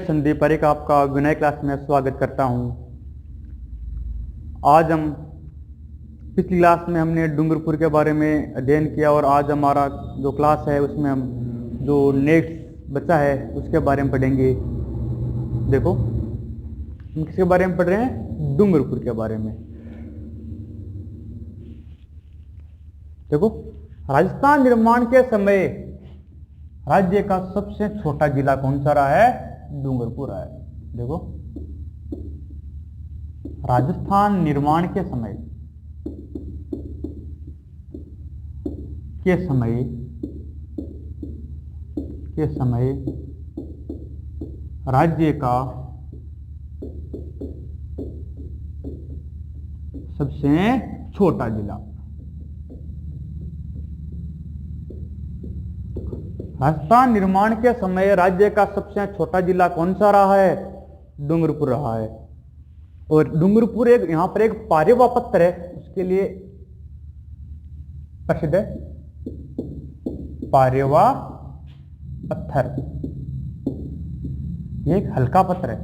संदीप पारिक आपका विनय क्लास में स्वागत करता हूं। आज हम पिछली क्लास में हमने डूंगरपुर के बारे में अध्ययन किया और आज हमारा जो क्लास है उसमें हम जो नेक्स्ट बचा है उसके बारे में पढ़ेंगे। देखो हम किसके बारे में पढ़ रहे हैं? डूंगरपुर के बारे में। देखो राजस्थान निर्माण के समय राज्य का सबसे छोटा जिला कौन सा रहा है? डूंगरपुर है। देखो राजस्थान निर्माण के समय राज्य का सबसे छोटा जिला। राजस्थान निर्माण के समय राज्य का सबसे छोटा जिला कौन सा रहा है? डूंगरपुर रहा है। और डूंगरपुर एक यहां पर एक पारेवा पत्थर है, उसके लिए प्रसिद्ध है। पारेवा पत्थर ये एक हल्का पत्थर है,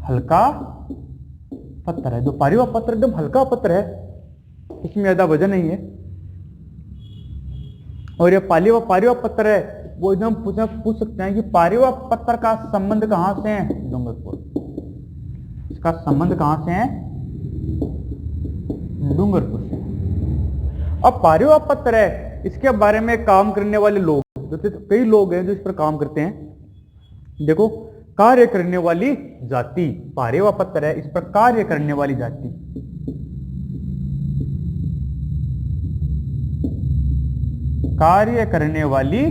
हल्का पत्थर है। जो पारेवा पत्थर एकदम हल्का पत्थर है, इसमें ज्यादा वजन नहीं है। और ये पारेवा पत्थर है, वो एकदम पूछ सकते हैं कि पारेवा पत्थर का संबंध कहां से है? डूंगरपुर। इसका संबंध कहां से है? डूंगरपुर से। अब पारेवा पत्थर है, इसके बारे में काम करने वाले लोग, कई लोग हैं जो इस पर काम करते हैं। देखो कार्य करने वाली जाति, पारेवा पत्थर है, इस पर कार्य करने वाली जाति। कार्य करने वाली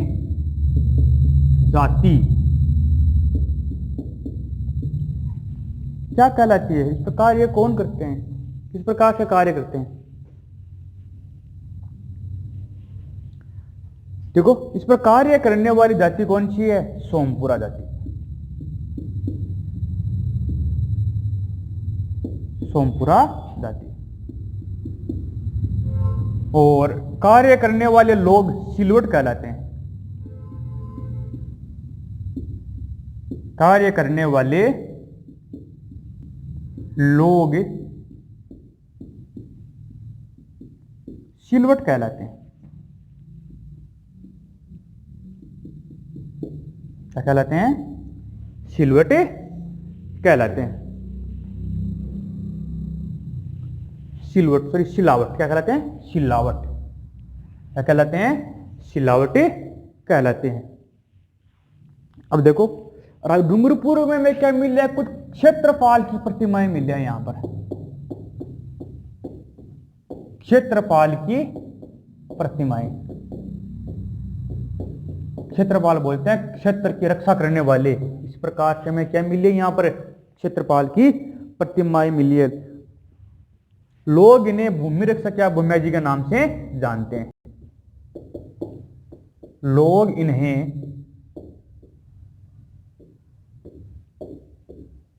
जाति क्या कहलाती है? इस पर कार्य कौन करते हैं? किस प्रकार से कार्य करते हैं? देखो इस पर कार्य करने वाली जाति कौन सी है? सोमपुरा जाति। सोमपुरा जाति। और कार्य करने वाले लोग सिलवट कहलाते हैं। कार्य करने वाले लोग सिलवट कहलाते हैं। क्या कहलाते हैं? सिलवट कहलाते हैं। सिलावट क्या कहलाते हैं? सिलावट। क्या कहलाते हैं? सिलावटी कहलाते हैं। अब देखो डूंगरपुर में क्या मिल रहा है? कुछ क्षेत्रपाल की प्रतिमाएं मिल रही है। यहां पर क्षेत्रपाल की प्रतिमाएं। क्षेत्रपाल बोलते हैं क्षेत्र की रक्षा करने वाले। इस प्रकार से हमें क्या मिली है? यहां पर क्षेत्रपाल की प्रतिमाएं मिली है। लोग इन्हें भूमि रक्षक या भूमिया जी के नाम से जानते हैं। लोग इन्हें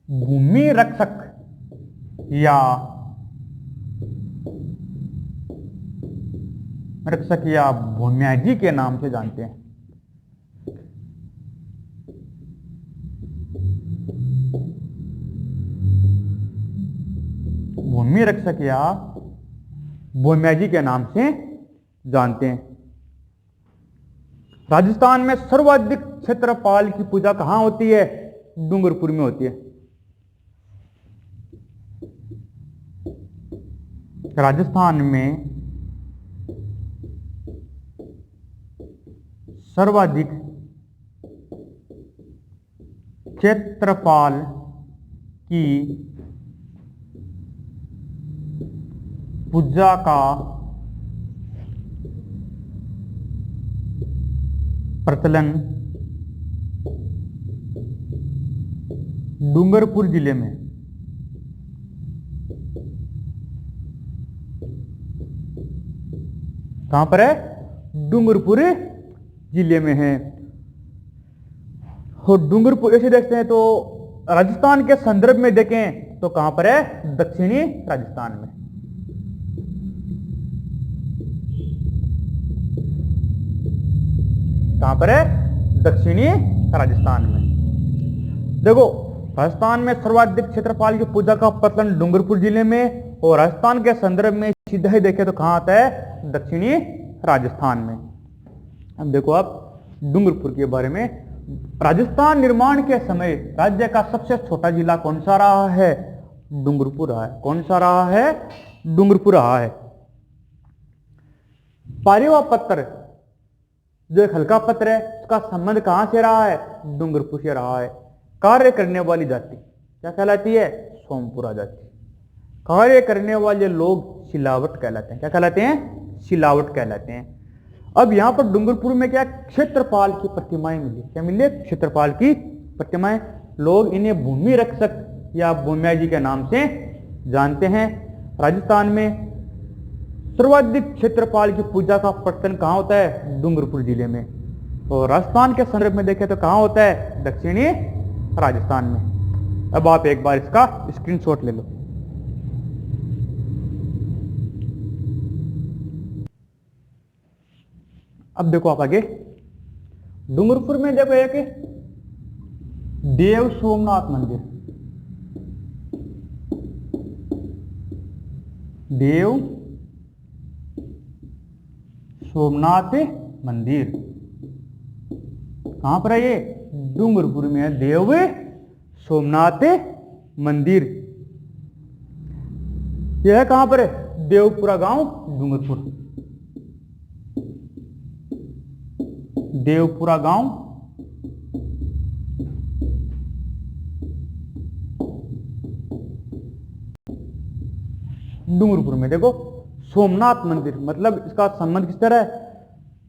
भूमि रक्षक या भूमिया जी के नाम से जानते हैं। भूमि रक्षक या भूमिया जी के नाम से जानते हैं। राजस्थान में सर्वाधिक क्षेत्रपाल की पूजा कहां होती है? डूंगरपुर में होती है। राजस्थान में सर्वाधिक क्षेत्रपाल की पूजा का प्रचलन डूंगरपुर जिले में। कहां पर है? डूंगरपुर जिले में है। और डूंगरपुर ऐसे देखते हैं तो राजस्थान के संदर्भ में देखें तो कहां पर है? दक्षिणी राजस्थान में। कहां पर है? दक्षिणी राजस्थान में। देखो राजस्थान में सर्वाधिक क्षेत्रफल की पूजा का प्रचलन डूंगरपुर जिले में, और राजस्थान के संदर्भ में सीधा ही देखें तो कहां आता है, दक्षिणी राजस्थान में। अब देखो आप डूंगरपुर के बारे में, राजस्थान निर्माण के समय राज्य का सबसे छोटा जिला कौन सा रहा है, डूंगरपुर रहा है। कौन सा रहा है, डूंगरपुर रहा है। पारेवा पत्थर जो एक हल्का पत्थर है, उसका संबंध कहां से रहा है, डूंगरपुर से रहा है। कार्य करने वाली जाति क्या कहलाती है, सोमपुरा जाति। कार्य करने वाले लोग सिलावट कहलाते हैं। क्या कहलाते हैं, सिलावट कहलाते हैं। अब यहां पर डूंगरपुर में क्या, क्षेत्रपाल की प्रतिमाएं मिली। क्या मिली, क्षेत्रपाल की प्रतिमाएं। लोग इन्हें भूमि रक्षक या भूमिया जी के नाम से जानते हैं। राजस्थान में सर्वाधिक क्षेत्रपाल की पूजा का प्रचलन कहां होता है, डूंगरपुर जिले में। और राजस्थान के संदर्भ में देखें तो कहां होता है, दक्षिणी राजस्थान में। अब आप एक बार इसका स्क्रीनशॉट ले लो। अब देखो आप आगे डूंगरपुर में देखो एक देव सोमनाथ मंदिर, देव सोमनाथ मंदिर कहां पर है, ये डूंगरपुर में है, देव सोमनाथ मंदिर। यह कहां पर है, देवपुरा गांव, डूंगरपुर। देवपुरा गांव डूंगरपुर में। देखो सोमनाथ मंदिर, मतलब इसका संबंध किस तरह है,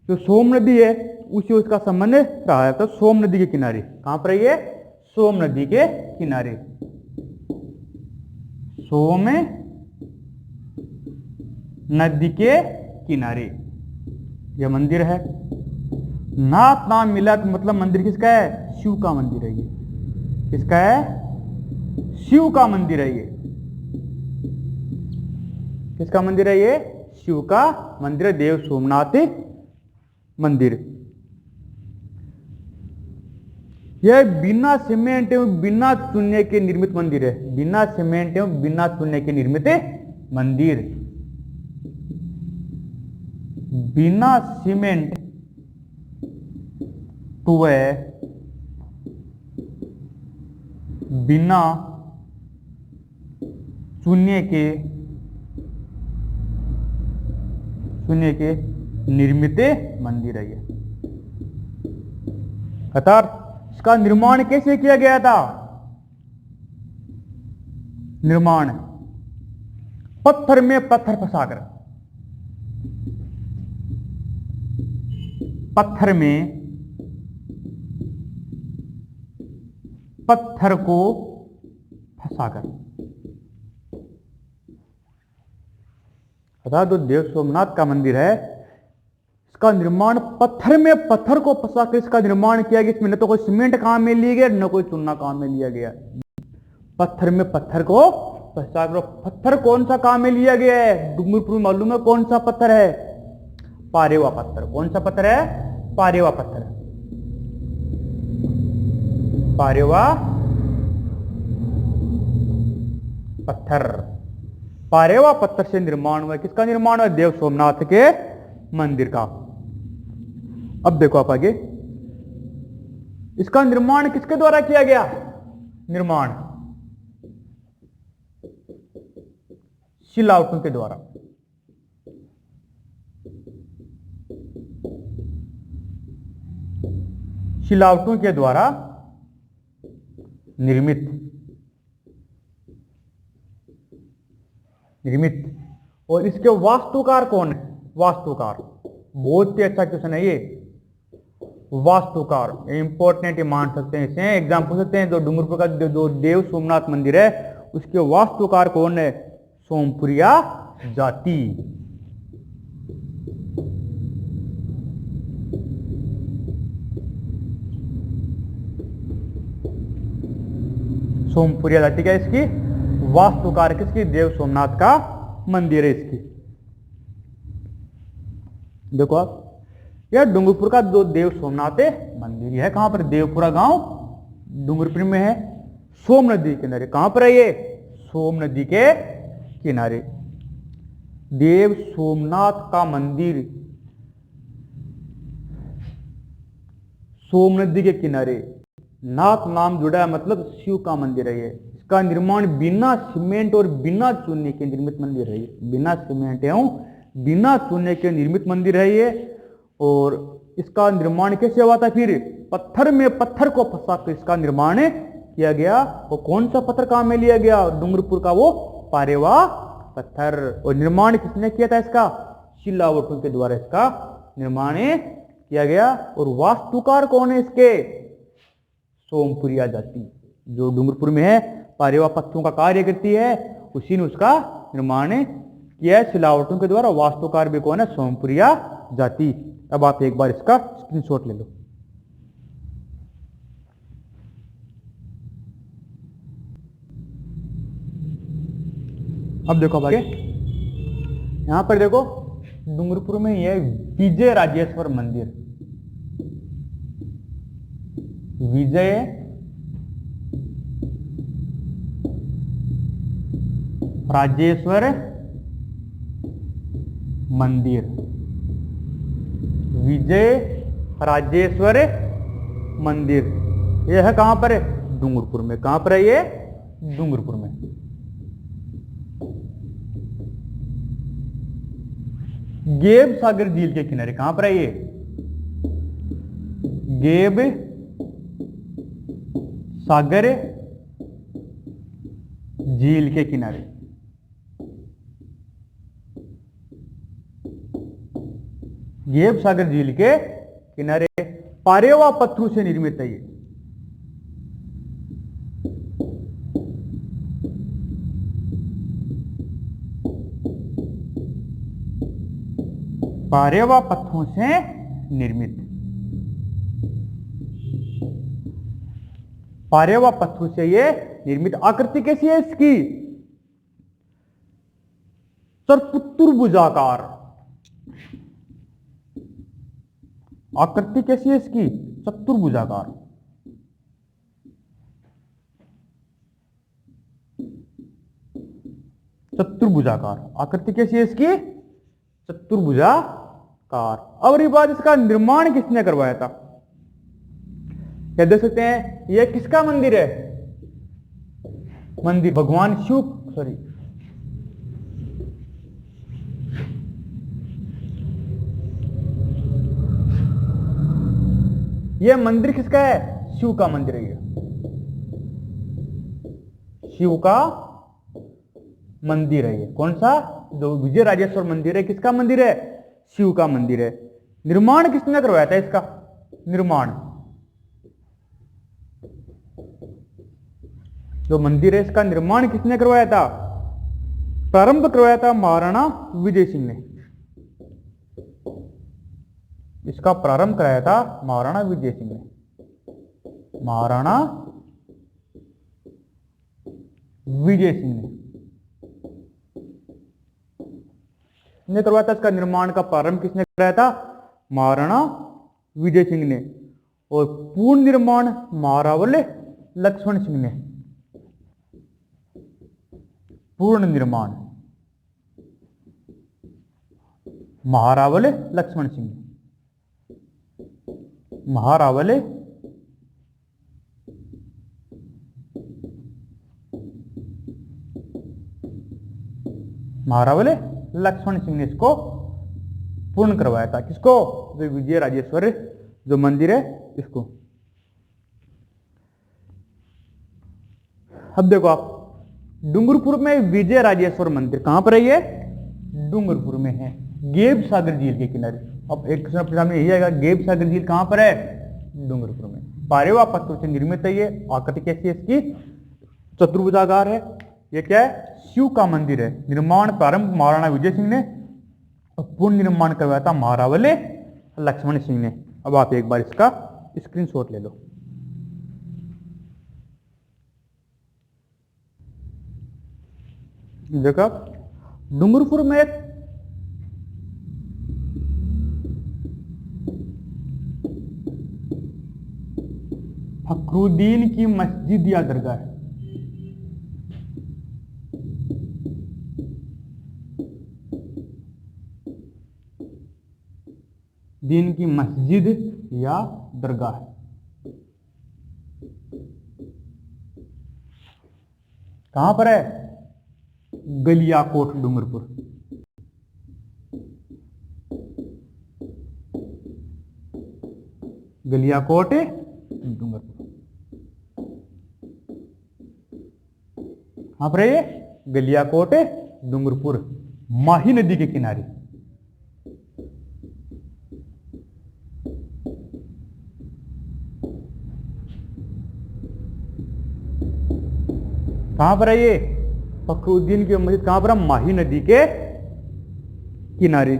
जो सोम नदी है उसी उसका संबंध रहा है। तो सोम नदी के किनारे, कहां पर है ये, सोम नदी के किनारे। सोम नदी के किनारे यह मंदिर है। नाथ नाम मिला तो मतलब मंदिर किसका है, शिव का मंदिर है ये। किसका है, शिव का मंदिर है ये। किसका मंदिर है ये, शिव का मंदिर है, देव सोमनाथ मंदिर। यह बिना सीमेंट एवं बिना चूने के निर्मित मंदिर है। बिना सीमेंट एवं बिना चूने के निर्मित मंदिर। बिना सीमेंट टूए, बिना चूने के निर्मित मंदिर है ये। अर्थात इसका निर्माण कैसे किया गया था, निर्माण पत्थर में पत्थर फंसाकर, पत्थर में पत्थर को फंसाकर। अर्थात जो देव सोमनाथ का मंदिर है, इसका निर्माण पत्थर में पत्थर को फंसाकर इसका निर्माण किया गया। इसमें न तो कोई सीमेंट काम में लिया गया, न कोई चूना काम में लिया गया। पत्थर में पत्थर को फंसाकर। पत्थर कौन सा काम में लिया गया है, डूंगरपुर मालूम है कौन सा पत्थर है, पारेवा पत्थर। कौन सा पत्थर है, पारेवा पत्थर। पारेवा पत्थर। पारेवा पत्थर से निर्माण हुआ। किसका निर्माण हुआ, देव सोमनाथ के मंदिर का। अब देखो आप आगे, इसका निर्माण किसके द्वारा किया गया, निर्माण शिलावटों के द्वारा। शिलावटों के द्वारा निर्मित। और इसके वास्तुकार कौन है, वास्तुकार। बहुत ही अच्छा क्वेश्चन है ये, वास्तुकार। इंपॉर्टेंट मान सकते हैं इसे, एग्जाम पूछ सकते हैं। जो डूंगरपुर का जो देव सोमनाथ मंदिर है, उसके वास्तुकार कौन है, सोमपुरिया जाति। सोमपुरिया जाति क्या इसकी, वास्तुकार किसकी, देव सोमनाथ का मंदिर है इसकी। देखो आप, यह डूंगरपुर का जो देव सोमनाथ है मंदिर है, कहां पर, देवपुरा गांव, डूंगरपुर में है, सोम नदी के किनारे। कहां पर है ये? सोम नदी के किनारे। देव सोमनाथ का मंदिर सोम नदी के किनारे, नाथ नाम जुड़ा है मतलब शिव का मंदिर है ये। इसका निर्माण बिना सीमेंट और बिना चूने के निर्मित मंदिर है ये। बिना सीमेंट एवं बिना चूने के निर्मित मंदिर है ये। और इसका निर्माण कैसे हुआ था? फिर पत्थर में पत्थर को फंसा कर इसका निर्माण किया गया। वो कौन सा पत्थर काम में लिया गया? डूंगरपुर का वो पारेवा पत्थर। और निर्माण किसने किया था इसका? शिलावटों के द्वारा इसका निर्माण किया गया। और वास्तुकार कौन है इसके? सोमपुरिया जाति, जो डूंगरपुर में है, पारेवा पत्थरों का कार्य करती है, उसी ने उसका निर्माण किया है सिलावटों के द्वारा। वास्तुकार भी कौन है? सोमपुरिया जाति। अब आप एक बार इसका स्क्रीनशॉट ले लो। अब देखो भाई, यहां पर देखो डूंगरपुर में यह विजय राजेश्वर मंदिर, विजय राजेश्वर मंदिर, विजय राजेश्वर मंदिर। यह है कहां पर? डूंगरपुर में। कहां पर है ये? डूंगरपुर में। गेब सागर झील के किनारे। कहां पर है ये? गेब सागर झील के किनारे। गेब सागर झील के किनारे पारेवा पत्थरों से निर्मित है ये। पारेवा पत्थरों से निर्मित, पारेवा पत्थरों से ये निर्मित। आकृति कैसी है इसकी? चतुर्भुजाकार। आकृति कैसी है इसकी? चतुर्भुजाकार। चतुर्भुजाकार आकृति कैसी है इसकी? चतुर्भुजाकार। अब रही बात, इसका निर्माण किसने करवाया था? क्या देख सकते हैं? यह किसका मंदिर है? मंदिर भगवान शिव, सॉरी, यह मंदिर किसका है? शिव का मंदिर है। शिव का मंदिर है ये। कौन सा? जो विजय राजेश्वर मंदिर है, किसका मंदिर है? शिव का मंदिर है। निर्माण किसने करवाया था इसका? निर्माण, जो मंदिर है इसका निर्माण किसने करवाया था? प्रारंभ करवाया था महाराणा विजय सिंह ने। इसका प्रारंभ कराया था महाराणा विजय सिंह ने। महाराणा विजय सिंह ने करवाया था। इसका निर्माण का प्रारंभ किसने कराया था? महाराणा विजय सिंह ने। और पूर्ण निर्माण महारावल लक्ष्मण सिंह ने। पूर्ण निर्माण महारावल लक्ष्मण सिंह ने। महारावल लक्ष्मण सिंह ने इसको पूर्ण करवाया था। किसको? जो विजय राजेश्वर जो मंदिर है इसको। अब देखो आप, डूंगरपुर में विजय राजेश्वर मंदिर कहां पर है? ये डूंगरपुर में है, गेब सागर झील के किनारे। अब एक क्वेश्चन अपने सामने यही आएगा, गेब सागर झील कहां पर है? डूंगरपुर में। पारेवा पत्थरों से निर्मित है ये। आकृति कैसी है इसकी? चतुर्भुजाकार है। ये क्या है? शिव का मंदिर है। निर्माण प्रारंभ महाराणा विजय सिंह ने और पूर्ण निर्माण करवाया था महारावल लक्ष्मण सिंह ने। अब आप एक बार इसका स्क्रीनशॉट ले लो। देखो डूंगरपुर में एक फखरुद्दीन की मस्जिद या दरगाह है? दीन की मस्जिद या दरगाह है? कहां पर है? गलियाकोट डूंगरपुर। गलियाकोट डूंगरपुर कहां पर है ये? गलियाकोट डूंगरपुर, माही नदी के किनारे। कहां पर है ये? फखरुद्दीन की मस्जिद कहां पर है? माही नदी के किनारे।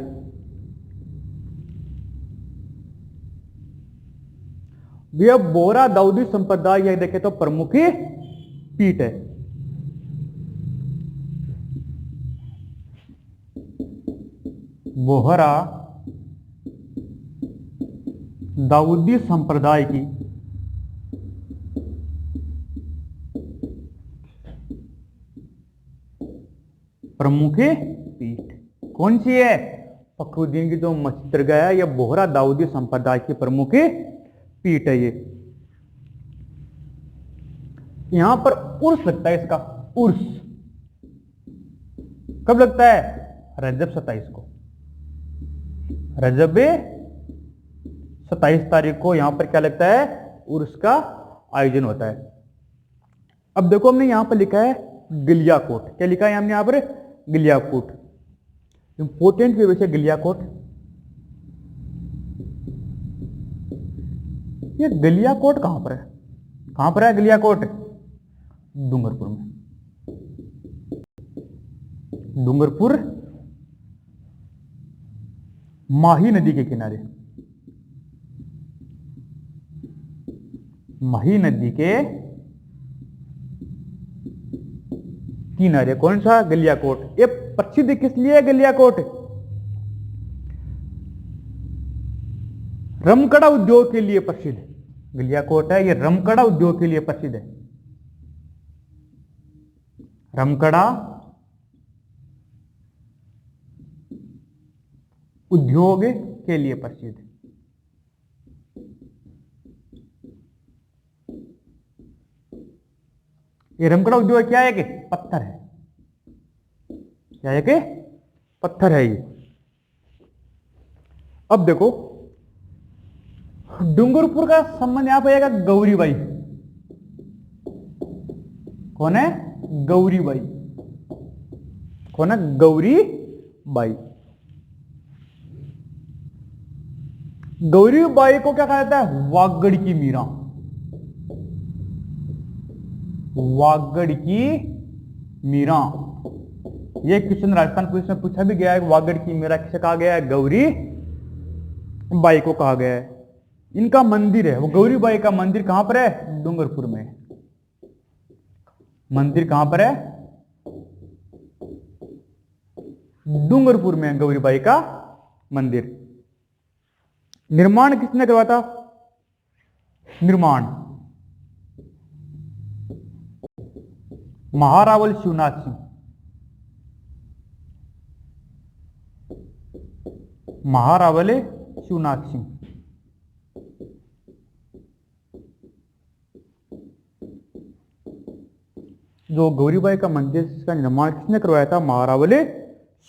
यह बोहरा दाऊदी संप्रदाय यह देखे तो प्रमुख पीठ है। बोहरा दाऊदी संप्रदाय की प्रमुख पीठ कौन सी है? फखरुद्दीन की जो मस्जिद दरगाह है, यह बोहरा दाऊदी संप्रदाय की प्रमुख पीठ है। ये यहां पर उर्स लगता है, इसका उर्स कब लगता है? रजब 27 को। रजब 27 तारीख को यहां पर क्या लगता है? उर्स का आयोजन होता है। अब देखो हमने यहां पर लिखा है गलियाकोट। क्या लिखा है हमने यहां पर? गलियाकोट। इंपोर्टेंट की वजह से गलियाकोट। ये गलियाकोट कहां पर है? कहां पर है गलियाकोट? डूंगरपुर में। डूंगरपुर माही नदी के किनारे। माही नदी के किनारे कौन सा? गलियाकोट। ये प्रसिद्ध किस लिए है गलियाकोट? रमकड़ा उद्योग के लिए प्रसिद्ध गलियाकोट है। ये रमकड़ा उद्योग के लिए प्रसिद्ध है। रमकड़ा उद्योग के लिए प्रसिद्ध। ये रमकड़ा उद्योग क्या है? कि पत्थर है। क्या है? कि पत्थर है ये। अब देखो डूंगरपुर का संबंध यहां पर आएगा गौरीबाई। कौन है? गौरीबाई। कौन है? गौरीबाई। गौरीबाई को क्या कहा जाता है? वागड़ की मीरा। वागड़ की मीरा। यह क्वेश्चन राजस्थान पुलिस में पूछा भी गया है। वागड़ की मीरा किसे कहा गया है? गौरी बाई को कहा गया है। इनका मंदिर है, वो गौरीबाई का मंदिर कहां पर है? डूंगरपुर में। मंदिर कहां पर है? डूंगरपुर में गौरीबाई का मंदिर। निर्माण किसने करवाया था? निर्माण महारावल शिवनाथ सिंह। महारावल शिवनाथ सिंह। जो गौरीबाई का मंदिर का निर्माण किसने करवाया था? महारावल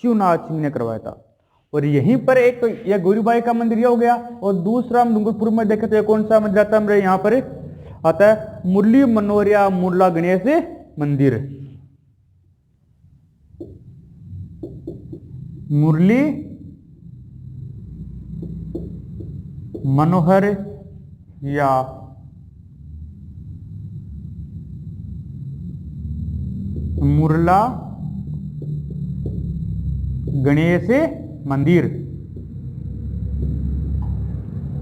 शिवनाथ सिंह ने करवाया था। और यहीं पर एक तो यह गौरीबाई का मंदिर हो गया, और दूसरा हम डूंगरपुर में देखें तो ये कौन सा मंदिर आता है? हमारे यहां पर आता है मुरली मनोहरिया मुरला गणेश मंदिर। मुरली मनोहर या मुरला गणेश मंदिर।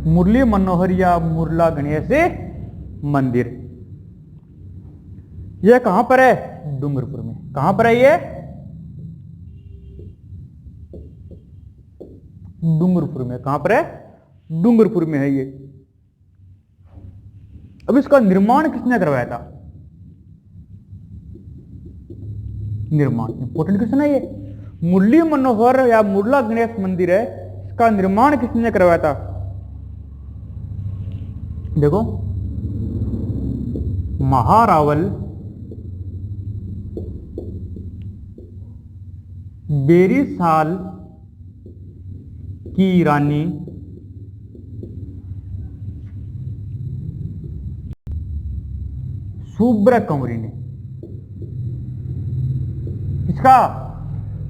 मुरली मनोहर या मुरला गणेश मंदिर। यह कहां पर है? डूंगरपुर में। कहां पर है ये? डूंगरपुर में। कहां पर है? डूंगरपुर में है ये। अब इसका निर्माण किसने करवाया था? निर्माण इंपॉर्टेंट क्वेश्चन है ये। मुरली मनोहर या मुरला गणेश मंदिर है, इसका निर्माण किसने करवाया था? देखो, महारावल बेरीसाल की रानी सुब्रकंवरी ने। इसका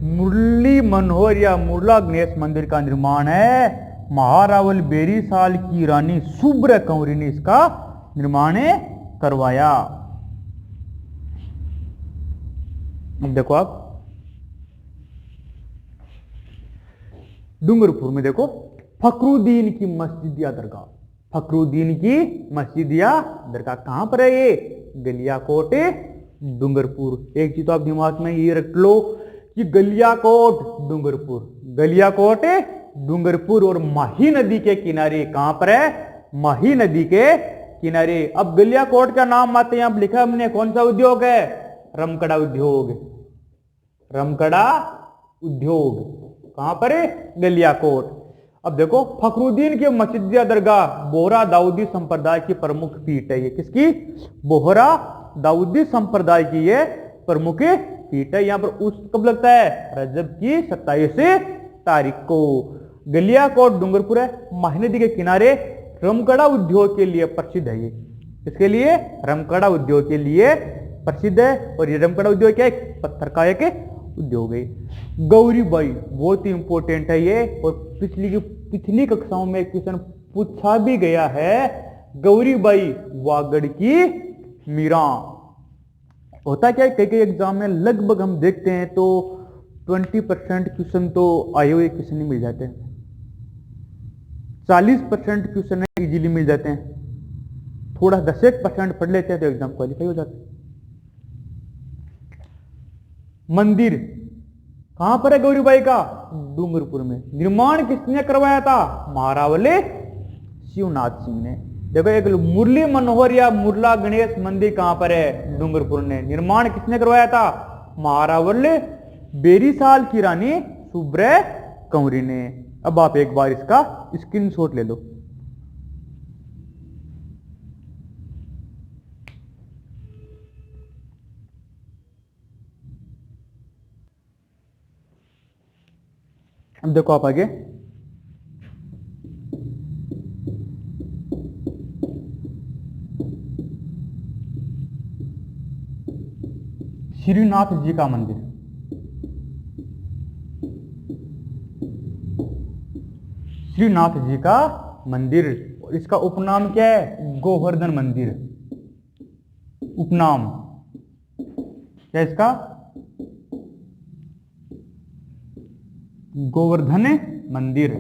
मुरली मनोहर या मुरला गणेश मंदिर का निर्माण है महारावल बेरीसाल की रानी सुब्रकंवरी ने इसका निर्माण करवाया। अब देखो आप डूंगरपुर में देखो फखरुद्दीन की मस्जिद या दरगाह, फखरुद्दीन की मस्जिद या दरगाह कहां पर है? ये गलियाकोट डूंगरपुर। एक चीज तो आप दिमाग में ये रख लो कि गलियाकोट डूंगरपुर, गलियाकोट डूंगरपुर और माही नदी के किनारे। कहां पर है? माही नदी के किनारे। अब गलियाकोट का नाम आते हैं, अब लिखा हमने कौन सा उद्योग है? रमकड़ा उद्योग, रमकड़ा उद्योग। कहां पर है? गलियाकोट। अब देखो फखरुद्दीन की मस्जिद या दरगाह बोहरा दाऊदी संप्रदाय की प्रमुख पीठ है। ये किसकी? बोहरा दाऊदी संप्रदाय की ये प्रमुख पीठ है। यहां पर उस कब लगता है? रजब की 27 तारीख को। गलियाकोट डूंगरपुर है, माही नदी के किनारे, रमकड़ा उद्योग के लिए प्रसिद्ध है। ये इसके लिए रमकड़ा उद्योग के लिए प्रसिद्ध है। और ये रमकड़ा उद्योग क्या है? पत्थर का एक उद्योग है। गौरीबाई बहुत ही इंपॉर्टेंट है ये, और पिछली कक्षाओं में क्वेश्चन पूछा भी गया है। गौरीबाई वागड़ की मीरा। होता क्या है, कई कई एग्जाम में लगभग हम देखते हैं तो 20% क्वेश्चन तो आए हुए क्वेश्चन ही मिल जाते हैं, 40% क्वेश्चन इजीली मिल जाते हैं। थोड़ा 10% पढ़ लेते हैं तो एग्जाम क्वालिफाई हो जाता है। मंदिर कहां पर है गौरीबाई का? डूंगरपुर में। निर्माण किसने करवाया था? महारावल शिवनाथ सिंह ने। देखो एक मुरली मनोहर या मुरला गणेश मंदिर कहां पर है? डूंगरपुर ने। निर्माण किसने करवाया था? महारावल बेरीसाल की रानी सुब्रकंवरी ने। अब आप एक बार इसका स्क्रीनशॉट ले लो। अब देखो आप आगे, श्रीनाथ जी का मंदिर। श्रीनाथ जी का मंदिर, और इसका उपनाम क्या है? गोवर्धन मंदिर। उपनाम क्या इसका? गोवर्धन मंदिर।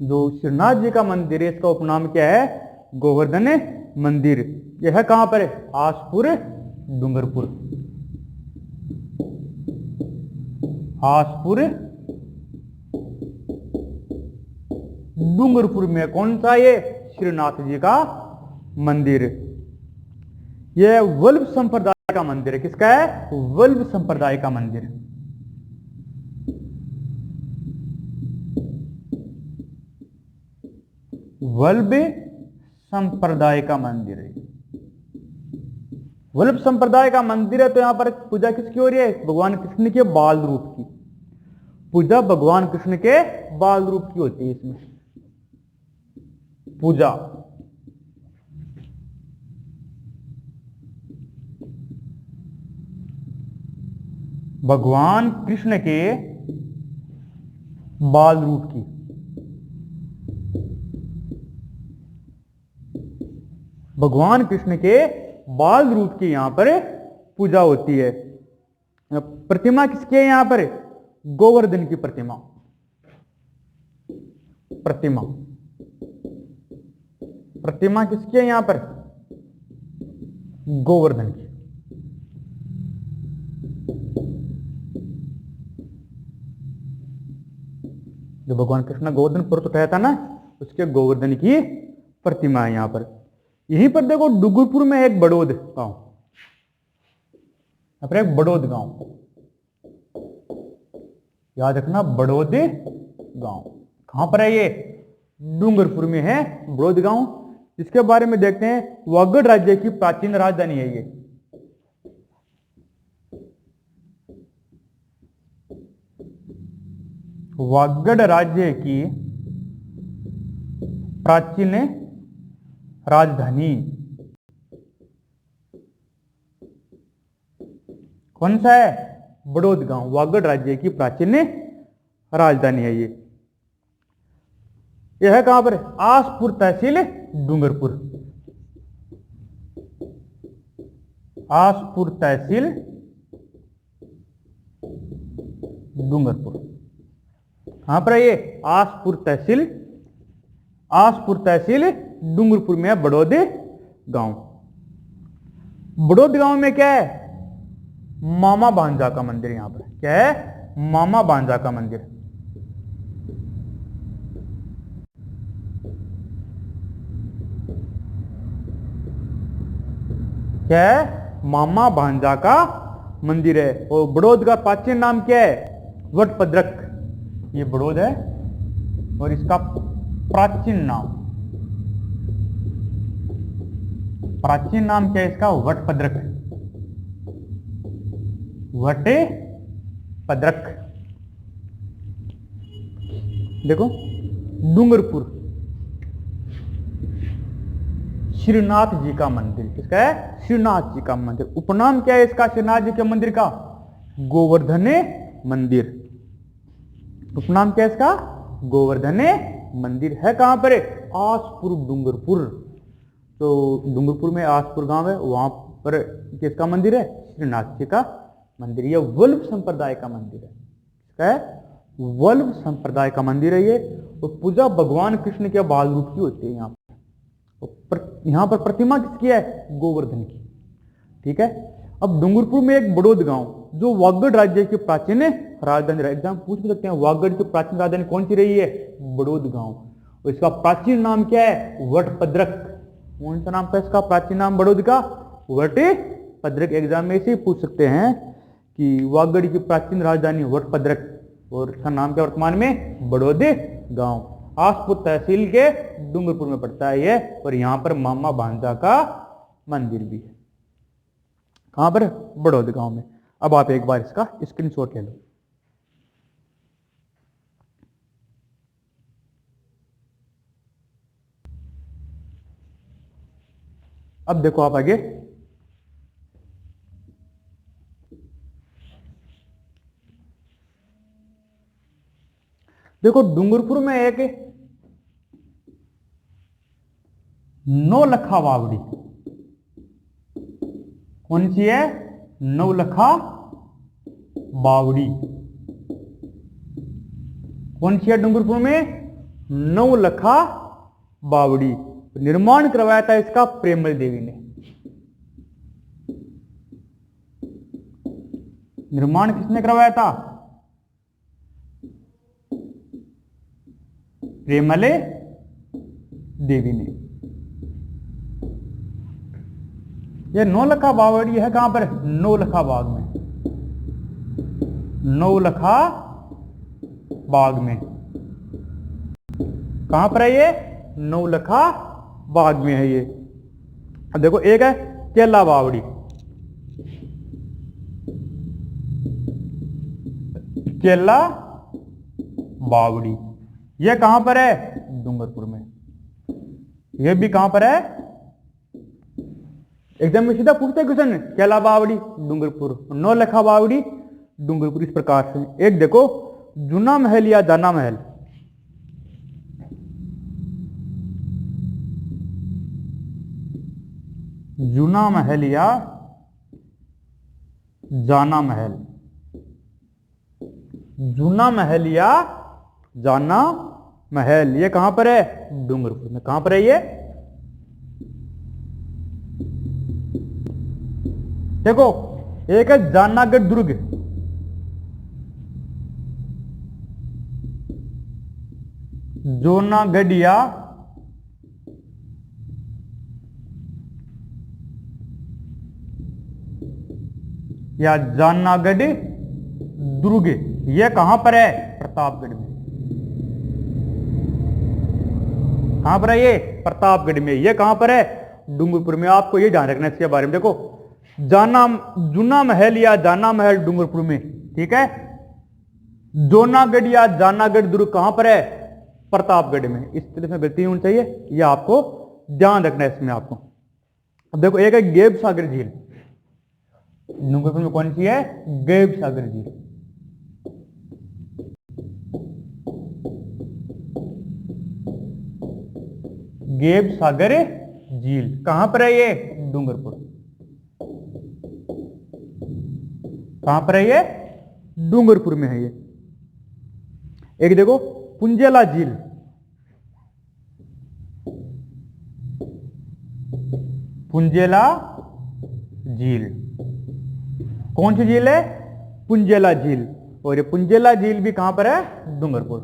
जो श्रीनाथ जी का मंदिर है इसका उपनाम क्या है? गोवर्धन मंदिर। यह है कहां पर? हासपुर डूंगरपुर। हासपुर डूंगरपुर में कौन सा? ये श्रीनाथ जी का मंदिर। यह वल्लभ संप्रदाय का मंदिर है। किसका है? वल्लभ संप्रदाय का मंदिर। वल्लभ संप्रदाय का मंदिर है। वल्लभ संप्रदाय का मंदिर है तो यहां पर पूजा किसकी हो रही है? भगवान कृष्ण के बाल रूप की पूजा, भगवान कृष्ण के बाल रूप की होती है इसमें पूजा। भगवान कृष्ण के बाल रूप की। भगवान कृष्ण के बाल रूप की यहां पर पूजा होती है। प्रतिमा किसकी है यहां पर? गोवर्धन की प्रतिमा। प्रतिमा प्रतिमा किसकी है यहां पर? गोवर्धन की। जो भगवान कृष्ण गोवर्धन पर्वत उठाया था ना, उसके गोवर्धन की प्रतिमा है यहाँ पर। यहीं पर देखो डूंगरपुर में एक बड़ौद गांव, यहाँ पर एक बड़ौद गांव, याद रखना बड़ौद गांव कहां पर है? ये डूंगरपुर में है बड़ौद गांव। इसके बारे में देखते हैं। वागड़ राज्य की प्राचीन राजधानी है ये। वागड़ राज्य की प्राचीन राजधानी कौन सा है? बड़ौद गांव। वागड़ राज्य की प्राचीन राजधानी है ये। यह है कहां पर? आसपुर तहसील डूंगरपुर। आसपुर तहसील डूंगरपुर कहां पर है ये? आसपुर तहसील, आसपुर तहसील डूंगरपुर में है बड़ौद गांव। बड़ौद गांव में क्या है? मामा भांजा का मंदिर। यहां पर क्या है? मामा भांजा का मंदिर। क्या है? मामा भांजा का मंदिर है। और बड़ौद का प्राचीन नाम क्या है? वटपद्रक। ये बड़ौद है और इसका प्राचीन नाम, प्राचीन नाम क्या है इसका? वटपद्रक। वटपद्रक। देखो डूंगरपुर श्रीनाथ जी का मंदिर। किसका है? श्रीनाथ जी का मंदिर। उपनाम क्या है इसका श्रीनाथ जी के मंदिर का? गोवर्धन मंदिर। उपनाम क्या है इसका? गोवर्धन मंदिर। है कहां पर? आसपुर डूंगरपुर। तो डूंगरपुर में आसपुर गांव है, वहां पर किसका मंदिर है? श्रीनाथ जी का मंदिर। ये वल्लभ संप्रदाय का मंदिर है। क्या है? वल्लभ संप्रदाय का मंदिर है ये। और पूजा भगवान कृष्ण के बाल रूप की होती है यहाँ पर। यहाँ पर प्रतिमा किसकी है? गोवर्धन की। ठीक है। अब डूंगरपुर में एक बड़ौद गांव जो वागड़ राज्य की प्राचीन राजधानी, एग्जाम पूछ भी सकते हैं, वागड़ की प्राचीन राजधानी कौन सी रही है? बड़ौद गांव। और इसका प्राचीन नाम क्या है? वटपद्रक। कौन सा नाम था इसका प्राचीन नाम बड़ौद का? वटपद्रक। एग्जाम में इसे पूछ सकते हैं कि वागड़ की प्राचीन राजधानी वटपद्रक और इसका नाम क्या वर्तमान में? बड़ौद गांव। आसपुर तहसील के डूंगरपुर में पड़ता है ये। और यहां पर मामा भांजा का मंदिर भी है। कहां पर? बड़ौद गांव में। अब आप एक बार इसका स्क्रीनशॉट ले लो। अब देखो आप आगे, देखो डूंगरपुर में एक नौलखा बावड़ी। कौन सी है? नौलखा बावड़ी। कौन सी है डूंगरपुर में? नौलखा बावड़ी। निर्माण करवाया था इसका प्रेमल देवी ने। निर्माण किसने करवाया था? प्रेमल देवी ने। यह नौलखा बावड़ी है कहां पर? नौलखा बाग में। नौलखा बाग में। कहां पर है ये? नौलखा बाग में है ये। देखो एक है केला बावड़ी। केला बावड़ी यह कहां पर है? डूंगरपुर में। यह भी कहां पर है? एग्जाम में सीधा पूछते क्वेश्चन। केला बावड़ी डूंगरपुर, नौलखा बावड़ी डूंगरपुर। इस प्रकार से एक देखो जूना महल या जाना महल। जूना महल या जाना महल। जूना महल या जाना महल ये कहां पर है? डूंगरपुर में। कहां पर है ये? देखो एक है जानागढ़ दुर्ग। जूनागढ़ या जानागढ़ दुर्ग, यह कहां पर है? प्रतापगढ़ में। कहां पर है ये? प्रतापगढ़ में। यह कहां पर है? डूंगरपुर में। आपको ये ध्यान रखना है इसके बारे में। देखो, जूना महल या जाना महल डूंगरपुर में, ठीक है। जूनागढ़ या जानागढ़ दुर्ग कहां पर है? प्रतापगढ़ में। इस तरह से गलती होनी चाहिए, यह आपको ध्यान रखना है इसमें आपको। अब देखो, एक है गेब सागर झील। डूंगरपुर में कौन सी है? गेब सागर झील। गेब सागर झील कहां पर है? ये डूंगरपुर। कहां पर है ये? डूंगरपुर में है ये। एक देखो, पुंजेला झील। पुंजेला झील कौन सी झील है? पुंजेला झील। और ये पुंजेला झील भी कहां पर है? डूंगरपुर।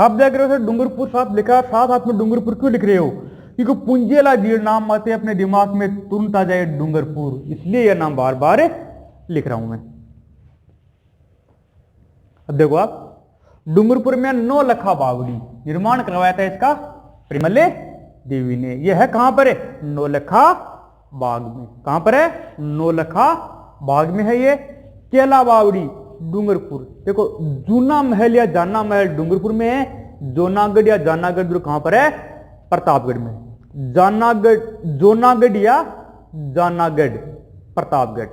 आप देख रहे हो सर, डूंगरपुर साथ लिखा, साथ हाथ में डूंगरपुर क्यों लिख रहे हो? क्योंकि पुंजेला झील नाम आते अपने दिमाग में तुरंत आ जाए डूंगरपुर, इसलिए यह नाम बार बार लिख रहा हूं मैं। अब देखो आप, डूंगरपुर में नौलखा बावड़ी निर्माण करवाया था इसका परिमल देवी ने। यह है कहां पर है? नौलखा बाग में। कहां पर है? नौलखा बाग में है ये। केला बावड़ी डूंगरपुर। देखो, जूना महल या जाना महल डूंगरपुर में है। जूनागढ़ या जानागढ़ दुर्ग कहां पर है? प्रतापगढ़ में। जूनागढ़ या जानागढ़ प्रतापगढ़।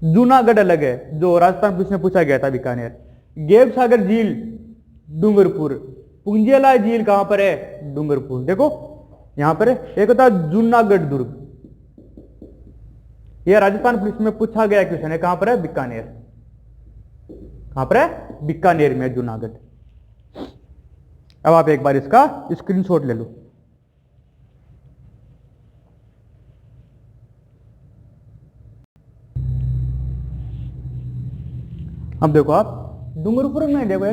जूनागढ़ अलग है, जो राजस्थान पुलिस में पूछा गया था, बीकानेर। गेब सागर झील डूंगरपुर। पुंजेला झील कहां पर है? डूंगरपुर। देखो यहां पर एक होता जूनागढ़ दुर्ग, यह राजस्थान पुलिस में पूछा गया क्वेश्चन है। कहां पर है? बीकानेर। कहां पर है? बीकानेर में जूनागढ़। अब आप एक बार इसका स्क्रीनशॉट ले लो। अब देखो आप, डूंगरपुर में देखो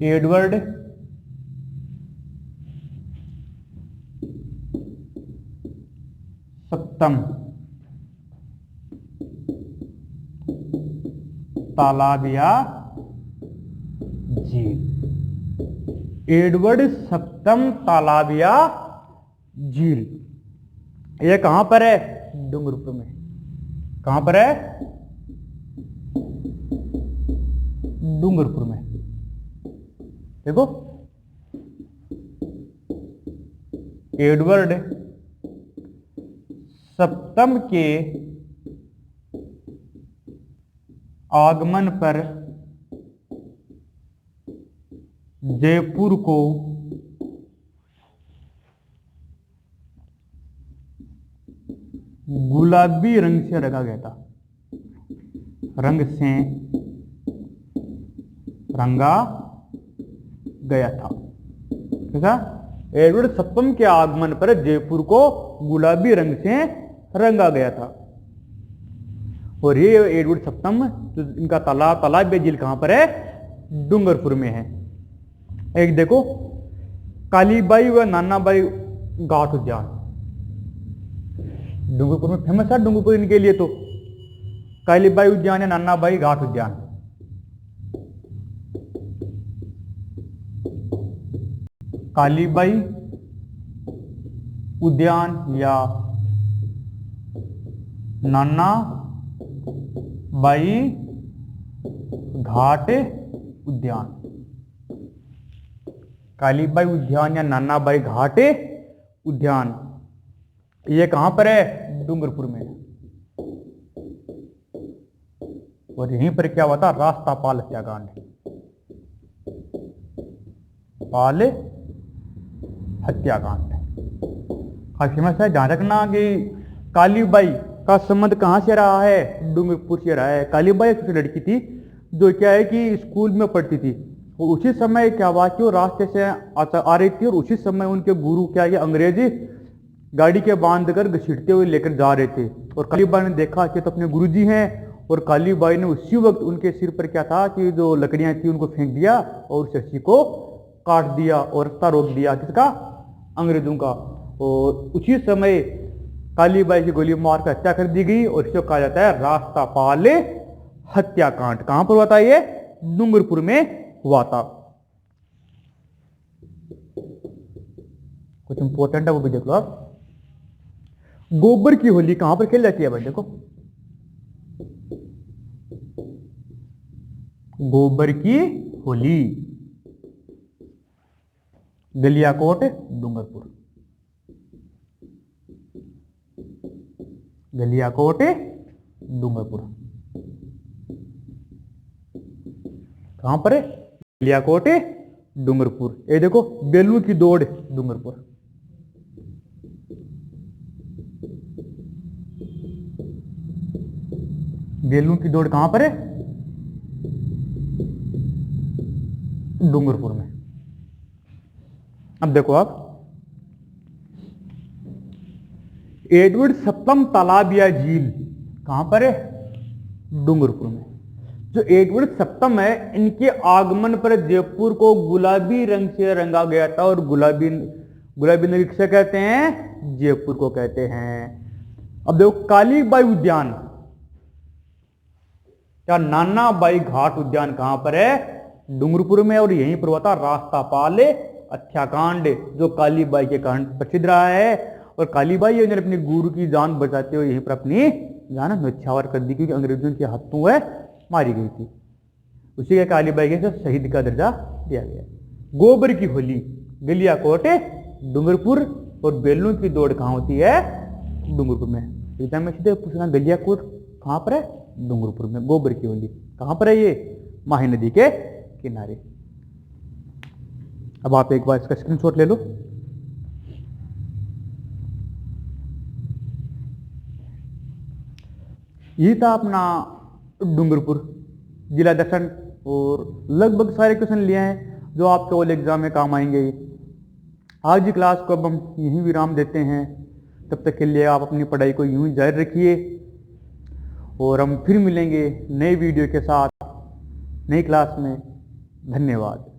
एडवर्ड सप्तम तालाब या झील। एडवर्ड सप्तम तालाब या झील, यह कहां पर है? डूंगरपुर में। कहां पर है? डूंगरपुर में। देखो, एडवर्ड सप्तम के आगमन पर जयपुर को गुलाबी रंग से रंगा गया था। रंग से रंगा गया था। कैसा? एडवर्ड सप्तम के आगमन पर जयपुर को गुलाबी रंग से रंगा गया था। और ये एडवर्ड सप्तम, तो इनका तालाब झील कहां पर है? डूंगरपुर में है। एक देखो, कालीबाई व नानाबाई घाट उद्यान डूंगरपुर में फेमस है। डूंगरपुर इनके लिए तो कालीबाई उद्यान या नानाबाई घाट उद्यान। कालीबाई उद्यान या नानाबाई घाट उद्यान। कालीबाई उद्यान या नानाबाई घाट उद्यान, ये कहां पर है? डूंगरपुर में। और यहीं पर क्या हुआ था? रास्ता पाल हत्याकांड। पाल हत्याकांड फेमस है। ध्यान रखना कि कालीबाई का संबंध कहां से रहा है? डूंगरपुर से रहा है। कालीबाई एक लड़की थी जो क्या है कि स्कूल में पढ़ती थी। और उसी समय क्या हुआ कि वो रास्ते से आ रही थी, और उसी समय उनके गुरु क्या, ये अंग्रेजी गाड़ी के बांध कर घसीटते हुए लेकर जा रहे थे और कालीबाई ने देखा कि तो अपने गुरुजी हैं, और कालीबाई ने उसी वक्त उनके सिर पर क्या था कि जो लकड़ियां थी उनको फेंक दिया और उस रस्सी को काट दिया और रास्ता रोक दिया, किसका? अंग्रेजों का। और उसी समय कालीबाई की गोली मार कर हत्या कर दी गई और इसे कहा जाता है रास्ता पाले हत्याकांड। कहां पर हुआ था ये? डूंगरपुर में हुआ था। कुछ इंपॉर्टेंट है वो भी देख लो आप। गोबर की होली कहां पर खेली जाती है भाई? देखो, गोबर की होली गलियाकोट डूंगरपुर, गलियाकोट डूंगरपुर। कहां पर है? गलियाकोट डूंगरपुर। ये देखो बेलू की दौड़ डूंगरपुर। बेलू की दौड़ कहां पर है? डूंगरपुर में। अब देखो आप, एडवर्ड सप्तम तालाब या झील कहां पर है? डूंगरपुर में। जो एडवर्ड सप्तम है, इनके आगमन पर जयपुर को गुलाबी रंग से रंगा गया था और गुलाबी नगरी किसे कहते हैं? जयपुर को कहते हैं। अब देखो कालीबाई उद्यान या नाना बाई घाट उद्यान कहां पर है? डूंगरपुर में। और यहीं पर हुआ था रास्तापाल हत्याकांड, जो कालीबाई के कारण प्रसिद्ध रहा है। और कालीबाई ने अपने गुरु की जान बचाते हुए यहीं पर अपनी जान न्यौछावर कर दी, क्योंकि अंग्रेजों के हाथों वह मारी गई थी। उसी के कालीबाई के शहीद का दर्जा दिया गया। गोबर की होली गलियाकोट डूंगरपुर और बेलून की दौड़ कहां होती है? डूंगरपुर में। एग्जाम में सीधे पूछना गलियाकोट कहां पर है? डूंगरपुर में। गोबर की होली कहां पर है? ये माही नदी के किनारे। अब आप एक बार इसका स्क्रीनशॉट ले लो। ये था अपना डूंगरपुर जिला दर्शन, और लगभग सारे क्वेश्चन लिए हैं जो आपके ओल एग्जाम में काम आएंगे। आज की क्लास को अब हम यहीं विराम देते हैं। तब तक के लिए आप अपनी पढ़ाई को यूं ही जारी रखिए, और हम फिर मिलेंगे नए वीडियो के साथ नई क्लास में। धन्यवाद।